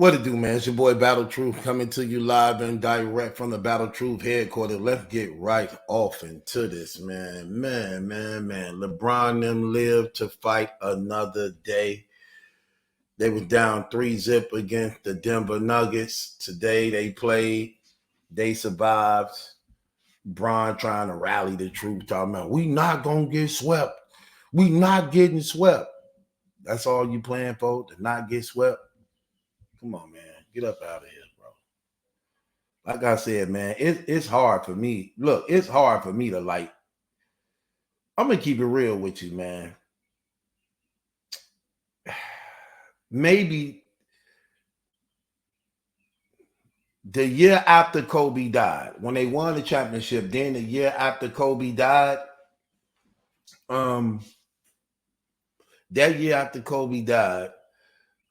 What it do, man? It's your boy Battle Truth coming to you live and direct from the Battle Truth headquarters. Let's get right off into this, man. LeBron them lived to fight another day. They was down 3-0 against the Denver Nuggets. Today they played. They survived. Bron trying to rally the troops, talking about, we not going to get swept. We not getting swept. That's all you playing for, to not get swept? Come on, man. Get up out of here, bro. Like I said, man, it's hard for me. Look, it's hard for me to like. I'm going to keep it real with you, man. Maybe the year after Kobe died, when they won the championship, then the year after Kobe died, that year after Kobe died,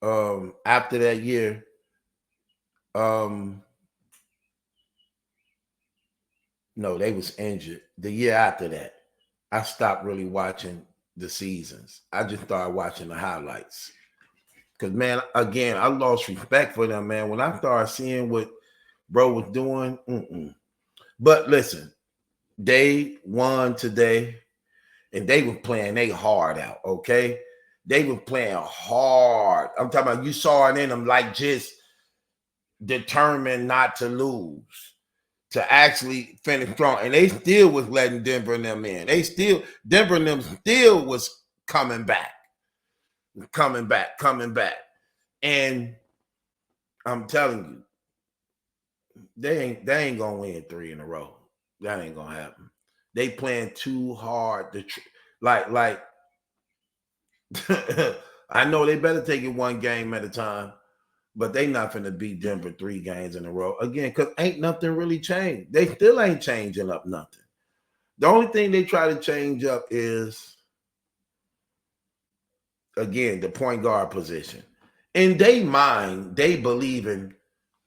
after that year, no, they was injured. The year after that, I stopped really watching the seasons. I just started watching the highlights. Because, man, again, I lost respect for them, man. When I started seeing what bro was doing, But listen, they won today, and they were playing they hard out, okay? They were playing hard. I'm talking about, you saw it in them, like, just determined not to lose, to actually finish strong. And they still was letting Denver and them in. Denver and them still was coming back. And I'm telling you, they ain't gonna win 3 in a row. That ain't gonna happen. They playing too hard to like I know they better take it one game at a time, but they not finna beat Denver 3 games in a row again, because ain't nothing really changed. They still ain't changing up nothing. The only thing they try to change up is, again, the point guard position. In their mind, they believing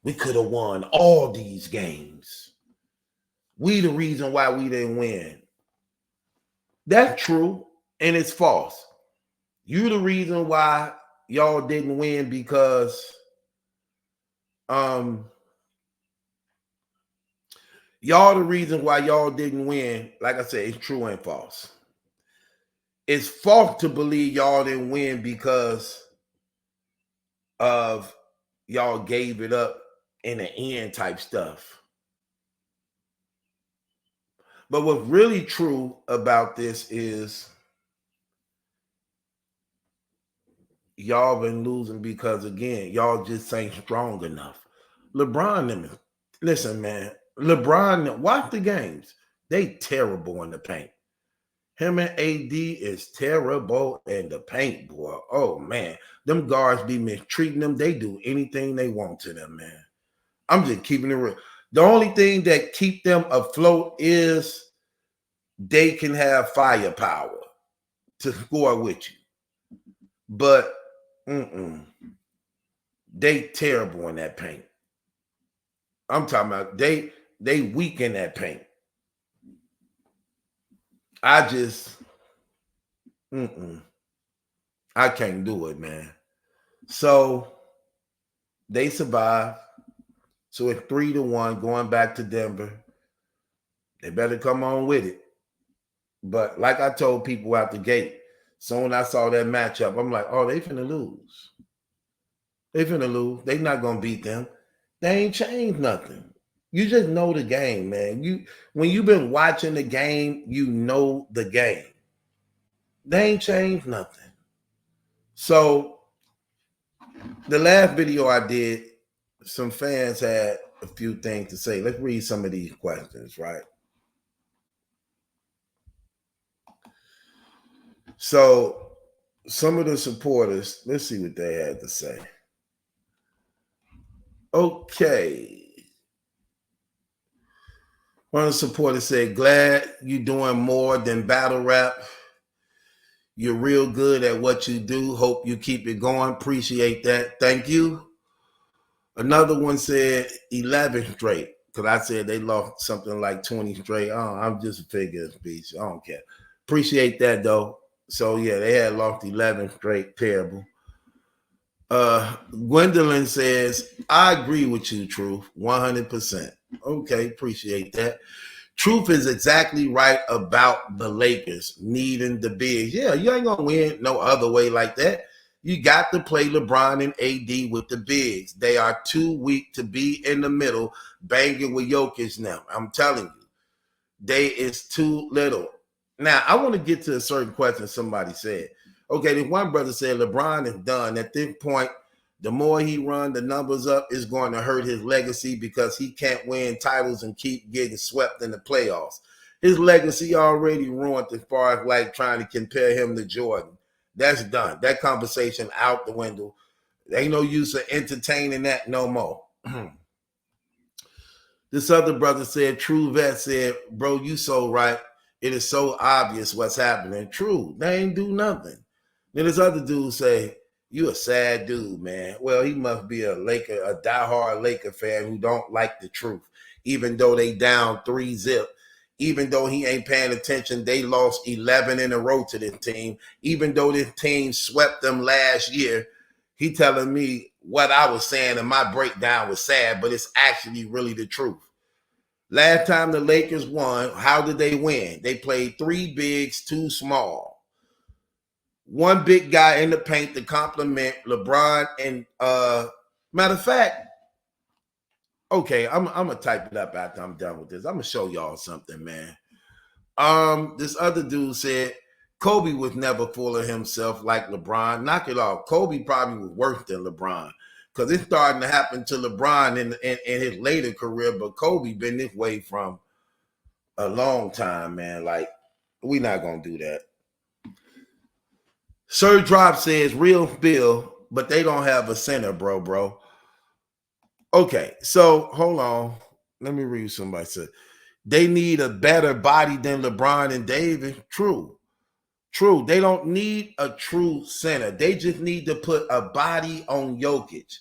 we could have won all these games. We the reason why we didn't win. That's true, and it's false. You the reason why y'all didn't win because y'all the reason why y'all didn't win. Like I said, it's true and false. It's false to believe y'all didn't win because of y'all gave it up in the end type stuff. But what's really true about this is y'all been losing because, again, y'all just ain't strong enough. LeBron, listen, man, LeBron, watch the games. They terrible in the paint. Him and AD is terrible in the paint, boy. Oh, man. Them guards be mistreating them. They do anything they want to them, man. I'm just keeping it real. The only thing that keep them afloat is they can have firepower to score with you. But they terrible in that paint. I'm talking about they weak in that paint. I just I can't do it, man. So they survive. So it's 3-1 going back to Denver. They better come on with it. But like I told people out the gate, so when I saw that matchup, I'm like, oh, they finna lose. They finna lose. They not gonna beat them. They ain't changed nothing. You just know the game, man. When you've been watching the game, you know the game. They ain't changed nothing. So the last video I did, some fans had a few things to say. Let's read some of these questions, right? So some of the supporters, let's see what they had to say. Okay. One of the supporters said, glad you're doing more than battle rap. You're real good at what you do. Hope you keep it going. Appreciate that. Thank you. Another one said 11 straight, because I said they lost something like 20 straight. Oh, I'm just a figure of speech. I don't care. Appreciate that, though. So, yeah, they had lost 11 straight. Terrible. Gwendolyn says, I agree with you, Truth, 100%. Okay, appreciate that. Truth is exactly right about the Lakers needing the bigs. Yeah, you ain't gonna win no other way like that. You got to play LeBron and AD with the bigs. They are too weak to be in the middle banging with Jokic now. I'm telling you, they is too little. Now, I want to get to a certain question somebody said. Okay, this one brother said LeBron is done. At this point, the more he run the numbers up, is going to hurt his legacy because he can't win titles and keep getting swept in the playoffs. His legacy already ruined as far as like trying to compare him to Jordan. That's done. That conversation out the window. There ain't no use of entertaining that no more. This other brother said, True Vet said, bro, you so right. It is so obvious what's happening. True, they ain't do nothing. Then this other dude say, you a sad dude, man. Well, he must be a diehard Laker fan who don't like the truth, even though they down 3-0. Even though he ain't paying attention, they lost 11 in a row to this team. Even though this team swept them last year, he telling me what I was saying and my breakdown was sad, but it's actually really the truth. Last time the Lakers won, how did they win? They played 3 bigs, 2 small. One big guy in the paint to complement LeBron and matter of fact, okay, I'm gonna type it up after I'm done with this. I'm gonna show y'all something, man. This other dude said Kobe was never full of himself like LeBron. Knock it off. Kobe probably was worse than LeBron because it's starting to happen to LeBron in his later career, but Kobe been this way from a long time, man. Like, we not gonna do that. Sir Drop says real Bill, but they don't have a center, bro. Okay, so hold on. Let me read somebody said. They need a better body than LeBron and David. True. They don't need a true center. They just need to put a body on Jokic.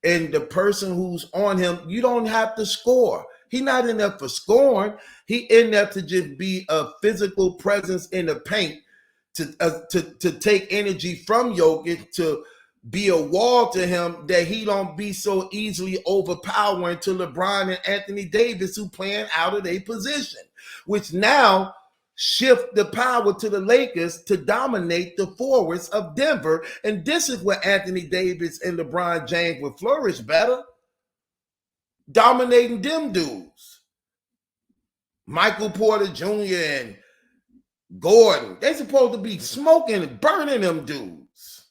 And the person who's on him, you don't have to score. He's not in there for scoring. He in there to just be a physical presence in the paint to take energy from Jokic, to be a wall to him that he don't be so easily overpowering to LeBron and Anthony Davis, who playing out of their position, which now shift the power to the Lakers to dominate the forwards of Denver. And this is where Anthony Davis and LeBron James would flourish better, dominating them dudes. Michael Porter Jr. and Gordon, they supposed to be smoking and burning them dudes.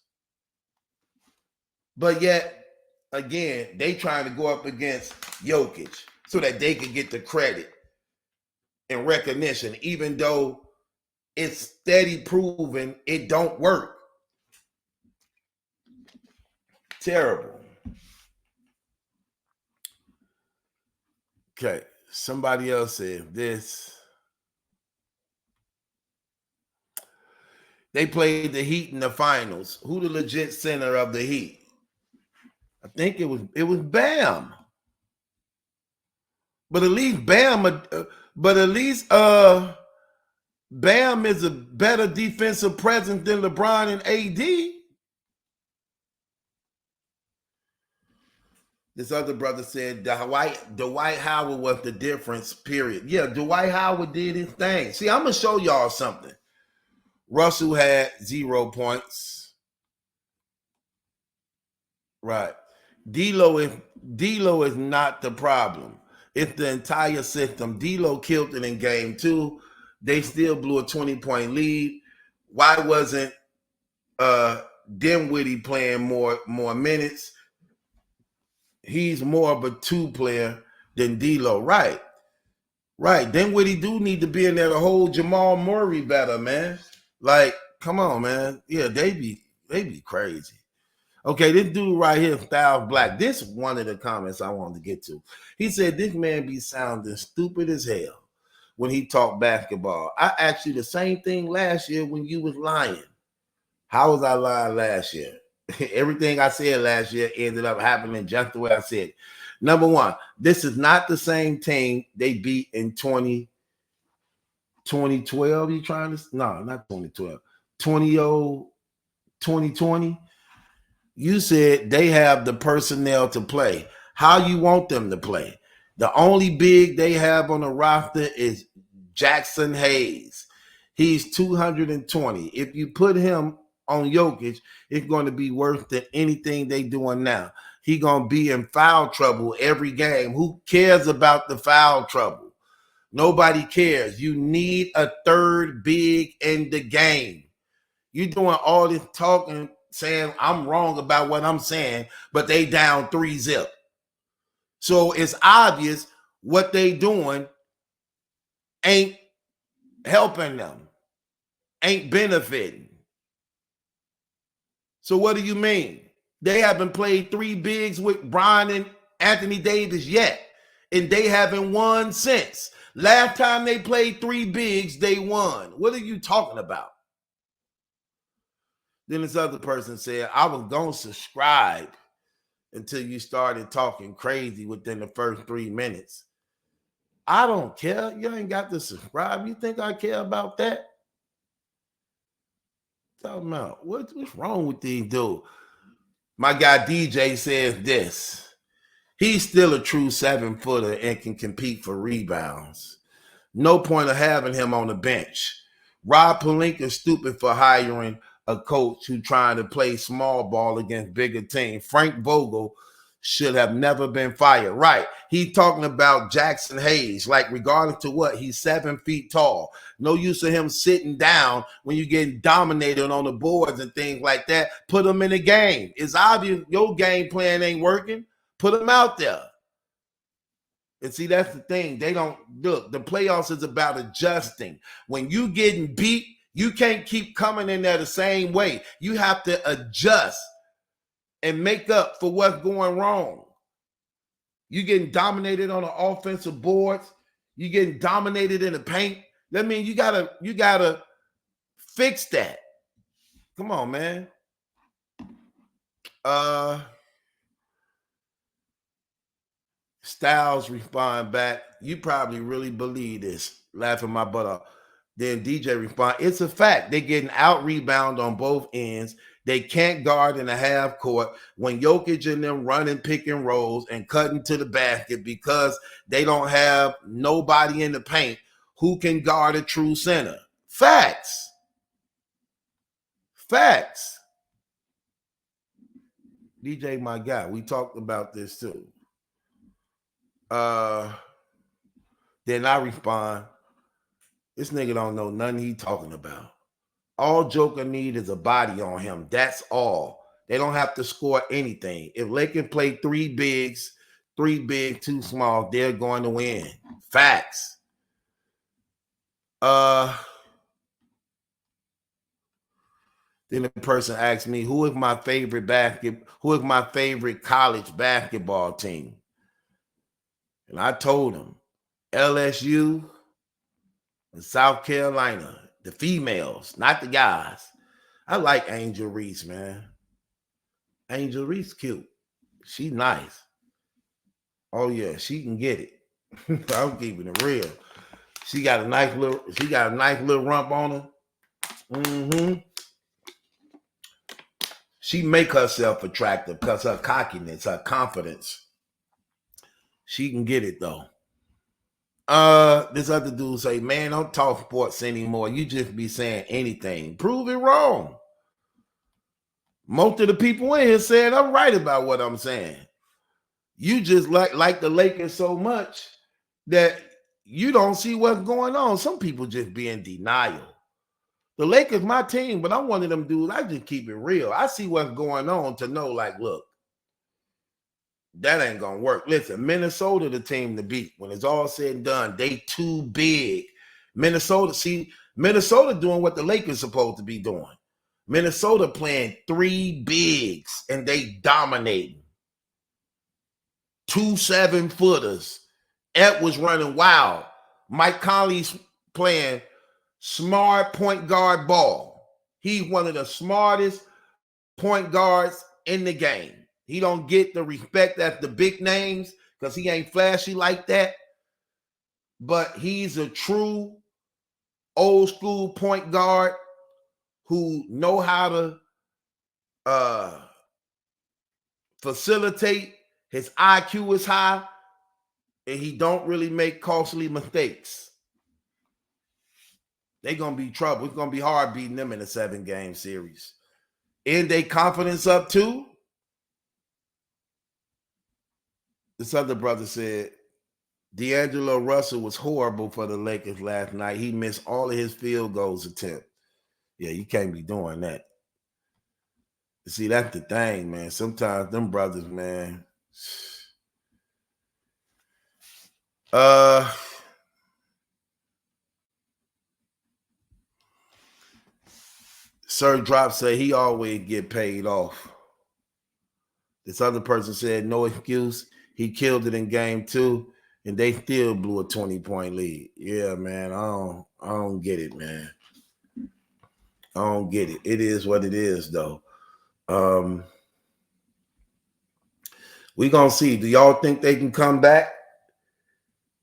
But yet, again, they trying to go up against Jokic so that they can get the credit and recognition, even though it's steady proven it don't work. Terrible. Okay, somebody else said this. They played the Heat in the finals. Who the legit center of the Heat? I think it was Bam. But at least Bam, Bam is a better defensive presence than LeBron and AD. This other brother said Dwight Howard was the difference, period. Yeah, Dwight Howard did his thing. See, I'm going to show y'all something. Russell had 0 points. Right. D'Lo is not the problem. It's the entire system. D'Lo killed it in game 2. They still blew a 20-point lead. Why wasn't Dinwiddie playing more minutes? He's more of a 2 player than D'Lo. Right. Dinwiddie do need to be in there to hold Jamal Murray better, man. Like, come on, man. Yeah, they be crazy. Okay, this dude right here, Styles Black. This is one of the comments I wanted to get to. He said, this man be sounding stupid as hell when he talked basketball. I asked you the same thing last year when you was lying. How was I lying last year? Everything I said last year ended up happening just the way I said it. Number one, this is not the same team they beat in 2012. You trying to? No, not 2012. 2020. You said they have the personnel to play. How you want them to play? The only big they have on the roster is Jackson Hayes. He's 220. If you put him on Jokic, it's going to be worse than anything they doing now. He going to be in foul trouble every game. Who cares about the foul trouble? Nobody cares. You need a third big in the game. You doing all this talking, saying I'm wrong about what I'm saying, but they down 3-0. So it's obvious what they doing ain't helping them, ain't benefiting. So what do you mean? They haven't played 3 bigs with Brian and Anthony Davis yet, and they haven't won since. Last time they played 3 bigs, they won. What are you talking about? Then this other person said, I was going to subscribe until you started talking crazy within the first 3 minutes. I don't care. You ain't got to subscribe. You think I care about that? Talking about what's wrong with these dudes? My guy DJ says this. He's still a true 7-footer and can compete for rebounds. No point of having him on the bench. Rob Pelinka's stupid for hiring a coach who trying to play small ball against bigger teams. Frank Vogel should have never been fired. Right. He's talking about Jackson Hayes. Like, regardless to what, he's 7 feet tall. No use of him sitting down when you're getting dominated on the boards and things like that. Put him in the game. It's obvious your game plan ain't working. Put him out there. And see, that's the thing. They don't look. The playoffs is about adjusting. When you getting beat, you can't keep coming in there the same way. You have to adjust and make up for what's going wrong. You getting dominated on the offensive boards. You getting dominated in the paint. That means you gotta fix that. Come on, man. Styles respond back, you probably really believe this, laughing my butt off. Then DJ respond, it's a fact. They're getting out rebound on both ends. They can't guard in the half court when Jokic and them running pick and rolls and cutting to the basket because they don't have nobody in the paint who can guard a true center. Facts. Facts. DJ, my guy, we talked about this too. Then I respond, this nigga don't know nothing he talking about. All Joker need is a body on him. That's all. They don't have to score anything. If they can play 3 bigs, 3 big, 2 small, they're going to win. Facts. Then the person asked me, who is my favorite college basketball team? And I told him, LSU and South Carolina, the females, not the guys. I like Angel Reese, man. Angel Reese cute. She nice. Oh yeah, she can get it. I'm keeping it real. She got a nice little rump on her. Mm-hmm. She make herself attractive because her cockiness, her confidence. She can get it though. This other dude say, man, don't talk sports anymore. You just be saying anything. Prove it wrong. Most of the people in here said I'm right about what I'm saying. You just like the Lakers so much that you don't see what's going on. Some people just be in denial. The Lakers my team, but I'm one of them dudes. I just keep it real. I see what's going on to know, like, look, that ain't gonna work. Listen, Minnesota the team to beat. When it's all said and done, they too big. Minnesota doing what the Lakers supposed to be doing. Minnesota playing 3 bigs and they dominating. 2 7-footers. Ed was running wild. Mike Conley's playing smart point guard ball. He's one of the smartest point guards in the game. He don't get the respect at the big names because he ain't flashy like that. But he's a true old school point guard who know how to facilitate, his IQ is high, and he don't really make costly mistakes, they're going to be trouble. It's going to be hard beating them in a 7-game series. And they confidence up too. This other brother said, D'Angelo Russell was horrible for the Lakers last night. He missed all of his field goals attempt. Yeah, you can't be doing that. See, that's the thing, man. Sometimes them brothers, man. Sir Drop said he always get paid off. This other person said no excuse. He killed it in game 2, and they still blew a 20-point lead. Yeah, man. I don't get it, man. I don't get it. It is what it is, though. We gonna see. Do y'all think they can come back?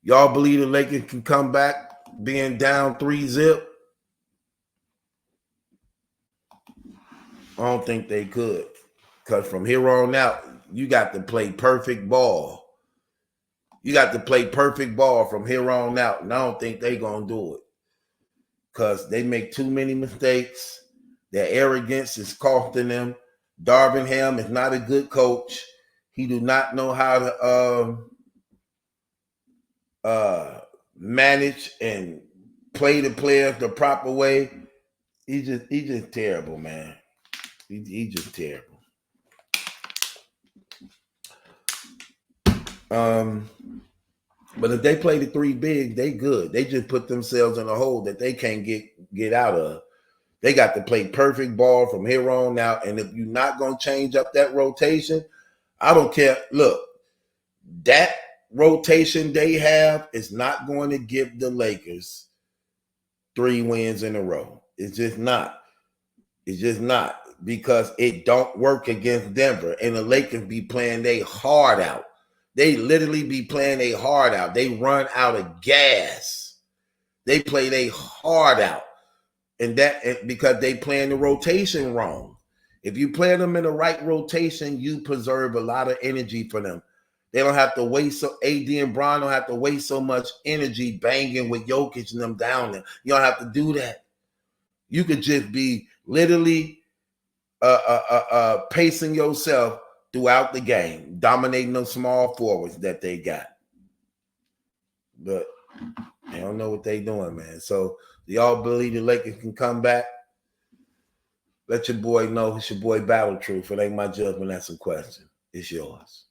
Y'all believe the Lakers can come back being down 3-0? I don't think they could. Because from here on out, you got to play perfect ball. You got to play perfect ball from here on out. And I don't think they're going to do it. Because they make too many mistakes. Their arrogance is costing them. Darvin Ham is not a good coach. He do not know how to manage and play the players the proper way. He's just terrible, man. He's just terrible. But if they play the 3 big, they good. They just put themselves in a hole that they can't get out of. They got to play perfect ball from here on out. And if you're not going to change up that rotation, I don't care. Look, that rotation they have is not going to give the Lakers 3 wins in a row. It's just not. It's just not, because it don't work against Denver. And the Lakers be playing they hard out. They literally be playing they hard out. They run out of gas. They play they hard out. And that because they playing the rotation wrong. If you play them in the right rotation, you preserve a lot of energy for them. They don't have to waste AD and Bron don't have to waste so much energy banging with Jokic and them down there. You don't have to do that. You could just be literally pacing yourself throughout the game, dominating those small forwards that they got. But they don't know what they doing, man. So do y'all believe the Lakers can come back? Let your boy know. It's your boy Battle Truth. It ain't my judgment. That's a question. It's yours.